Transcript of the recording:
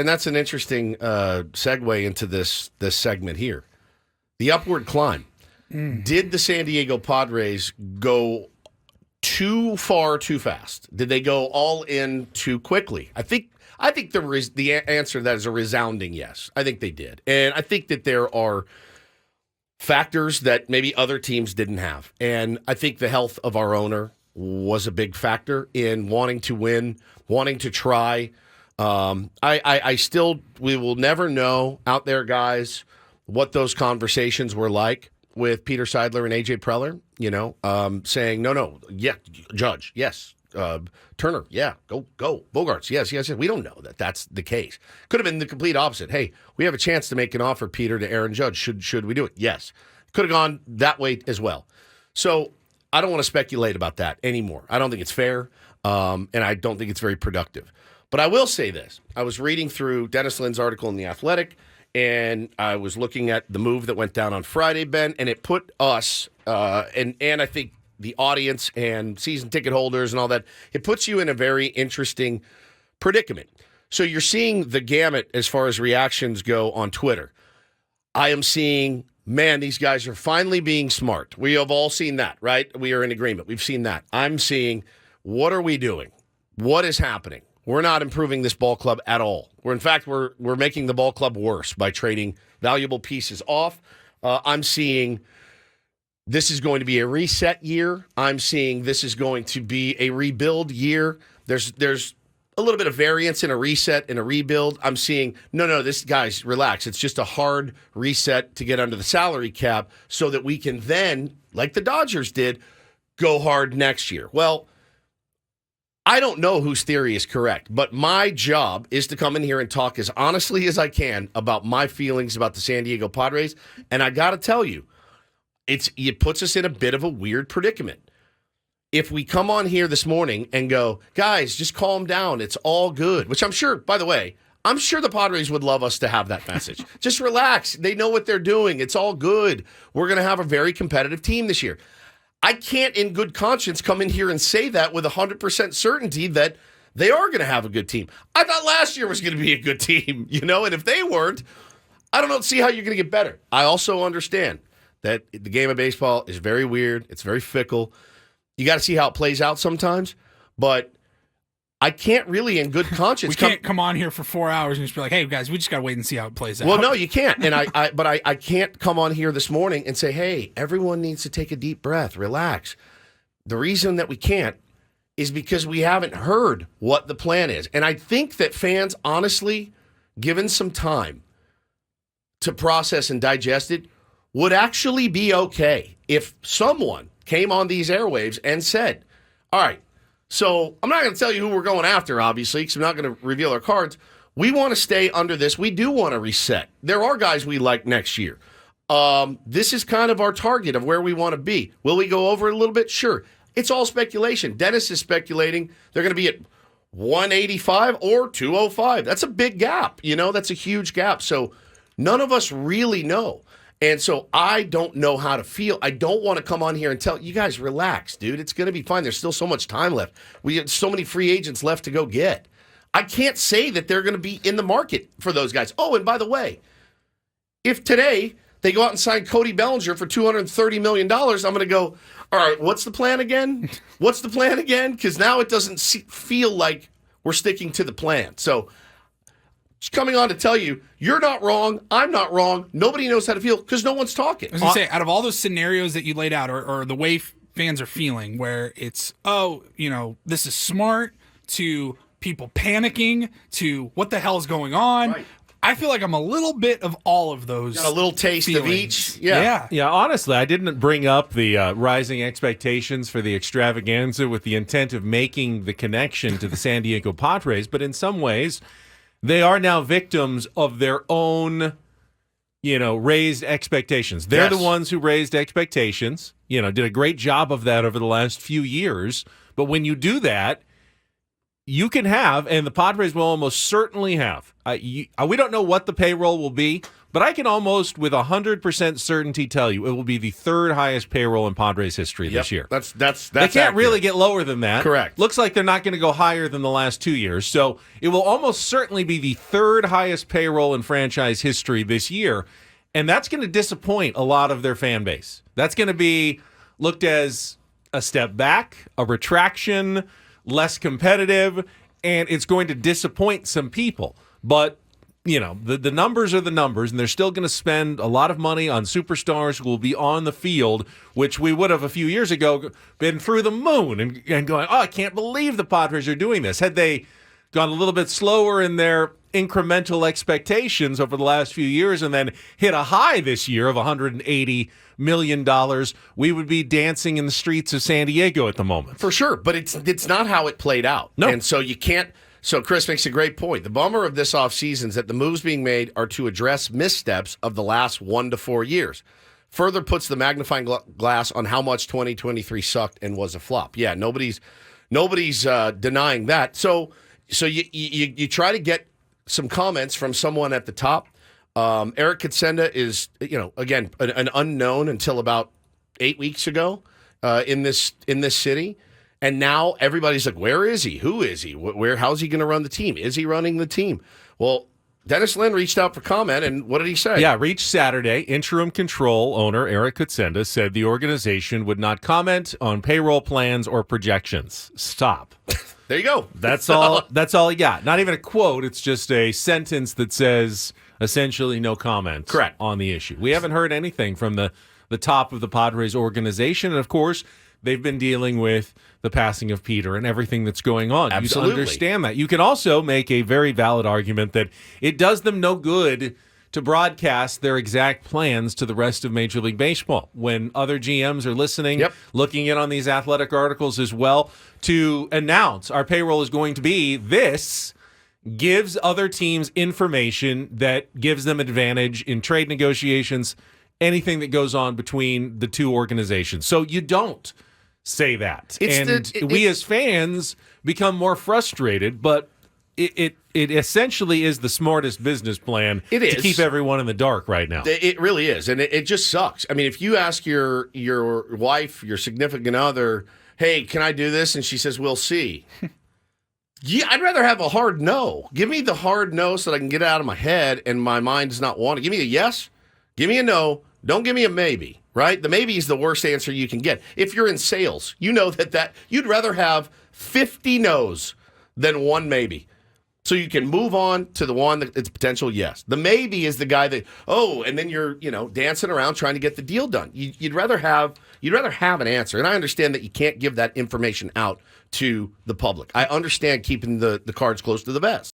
that's an interesting segue into this segment here. The upward climb. Did the San Diego Padres go too far too fast? Did they go all in too quickly? I think the answer to that is a resounding yes. I think they did. And I think that there are factors that maybe other teams didn't have. And I think the health of our owner was a big factor in wanting to win, wanting to try. We will never know out there, guys, what those conversations were like with Peter Seidler and AJ Preller, saying, no, yeah, Judge, yes, Turner, yeah, go, Bogarts, yes. We don't know that that's the case. Could have been the complete opposite. Hey, we have a chance to make an offer, Peter, to Aaron Judge. Should we do it? Yes. Could have gone that way as well. So I don't want to speculate about that anymore. I don't think it's fair, and I don't think it's very productive. But I will say this. I was reading through Dennis Lynn's article in The Athletic, and I was looking at the move that went down on Friday, Ben, and it put us, and I think the audience and season ticket holders and all that, it puts you in a very interesting predicament. So you're seeing the gamut as far as reactions go on Twitter. I am seeing, man, these guys are finally being smart. We have all seen that, right? We are in agreement. We've seen that. I'm seeing, what are we doing? What is happening? We're not improving this ball club at all. We're making the ball club worse by trading valuable pieces off. I'm seeing this is going to be a reset year. I'm seeing this is going to be a rebuild year. There's a little bit of variance in a reset and a rebuild. I'm seeing, no, this, guys, relax. It's just a hard reset to get under the salary cap so that we can then, like the Dodgers did, go hard next year. Well, I don't know whose theory is correct, but my job is to come in here and talk as honestly as I can about my feelings about the San Diego Padres. And I got to tell you, it puts us in a bit of a weird predicament. If we come on here this morning and go, guys, just calm down, it's all good, which I'm sure, by the way, I'm sure the Padres would love us to have that message. Just relax. They know what they're doing. It's all good. We're going to have a very competitive team this year. I can't in good conscience come in here and say that with 100% certainty that they are going to have a good team. I thought last year was going to be a good team, and if they weren't, I don't see how you're going to get better. I also understand that the game of baseball is very weird. It's very fickle. You got to see how it plays out sometimes, but I can't really in good conscience. We can't come on here for 4 hours and just be like, hey, guys, we just got to wait and see how it plays out. Well, no, you can't. And I can't come on here this morning and say, hey, everyone needs to take a deep breath, relax. The reason that we can't is because we haven't heard what the plan is. And I think that fans, honestly, given some time to process and digest it, would actually be okay if someone came on these airwaves and said, all right, so I'm not going to tell you who we're going after, obviously, because I'm not going to reveal our cards. We want to stay under this. We do want to reset. There are guys we like next year. This is kind of our target of where we want to be. Will we go over it a little bit? Sure. It's all speculation. Dennis is speculating they're going to be at 185 or 205. That's a big gap. That's a huge gap. So none of us really know. And so I don't know how to feel. I don't want to come on here and tell you guys, relax, dude. It's going to be fine. There's still so much time left. We have so many free agents left to go get. I can't say that they're going to be in the market for those guys. Oh, and by the way, if today they go out and sign Cody Bellinger for $230 million, I'm going to go, all right, what's the plan again? What's the plan again? Because now it doesn't feel like we're sticking to the plan. So just coming on to tell you, you're not wrong, I'm not wrong, nobody knows how to feel because no one's talking. I was going to say, out of all those scenarios that you laid out or the way fans are feeling where it's, this is smart, to people panicking, to what the hell is going on, right. I feel like I'm a little bit of all of those. Got a little taste feelings. Of each. Yeah, honestly, I didn't bring up the rising expectations for the extravaganza with the intent of making the connection to the San Diego Padres, but in some ways, they are now victims of their own, raised expectations. They're the ones who raised expectations, did a great job of that over the last few years. But when you do that, you can have, and the Padres will almost certainly have. We don't know what the payroll will be, but I can almost with 100% certainty tell you it will be the third highest payroll in Padres history this year. That's they can't accurate. really get lower than that. Correct. Looks like they're not going to go higher than the last 2 years. So it will almost certainly be the third highest payroll in franchise history this year. And that's going to disappoint a lot of their fan base. That's going to be looked as a step back, a retraction, less competitive, and it's going to disappoint some people. But, the numbers are the numbers, and they're still going to spend a lot of money on superstars who will be on the field, which we would have a few years ago been through the moon and going, I can't believe the Padres are doing this. Had they gone a little bit slower in their incremental expectations over the last few years and then hit a high this year of $180 million, we would be dancing in the streets of San Diego at the moment. For sure, but it's not how it played out. No. And so you can't. So Chris makes a great point. The bummer of this offseason is that the moves being made are to address missteps of the last 1 to 4 years. Further puts the magnifying glass on how much 2023 sucked and was a flop. Yeah, nobody's denying that. So you try to get some comments from someone at the top. Eric Katsenda is, again, an unknown until about 8 weeks ago in this city. And now everybody's like, where is he? Who is he? How's he going to run the team? Is he running the team? Well, Dennis Lin reached out for comment, and what did he say? Yeah, reached Saturday. Interim control owner Eric Katsenda said the organization would not comment on payroll plans or projections. Stop. There you go. That's all. That's all he got. Not even a quote. It's just a sentence that says essentially no comment. Correct. On the issue. We haven't heard anything from the top of the Padres organization, and of course, they've been dealing with the passing of Peter and everything that's going on. Absolutely. You understand that. You can also make a very valid argument that it does them no good to broadcast their exact plans to the rest of Major League Baseball when other GMs are listening, looking in on these athletic articles as well, to announce our payroll is going to be this, gives other teams information that gives them advantage in trade negotiations, anything that goes on between the two organizations. So you don't say that. We as fans become more frustrated, but it essentially is the smartest business plan to keep everyone in the dark right now. It really is, and it just sucks. I mean, if you ask your wife, your significant other, hey, can I do this? And she says, we'll see. Yeah, I'd rather have a hard no. Give me the hard no so that I can get it out of my head and my mind does not want it. Give me a yes, give me a no, don't give me a maybe, right? The maybe is the worst answer you can get. If you're in sales, you know that you'd rather have 50 no's than one maybe. So you can move on to the one that it's potential yes. The maybe is the guy that, and then you're, dancing around trying to get the deal done. You'd rather have an answer. And I understand that you can't give that information out to the public. I understand keeping the cards close to the vest.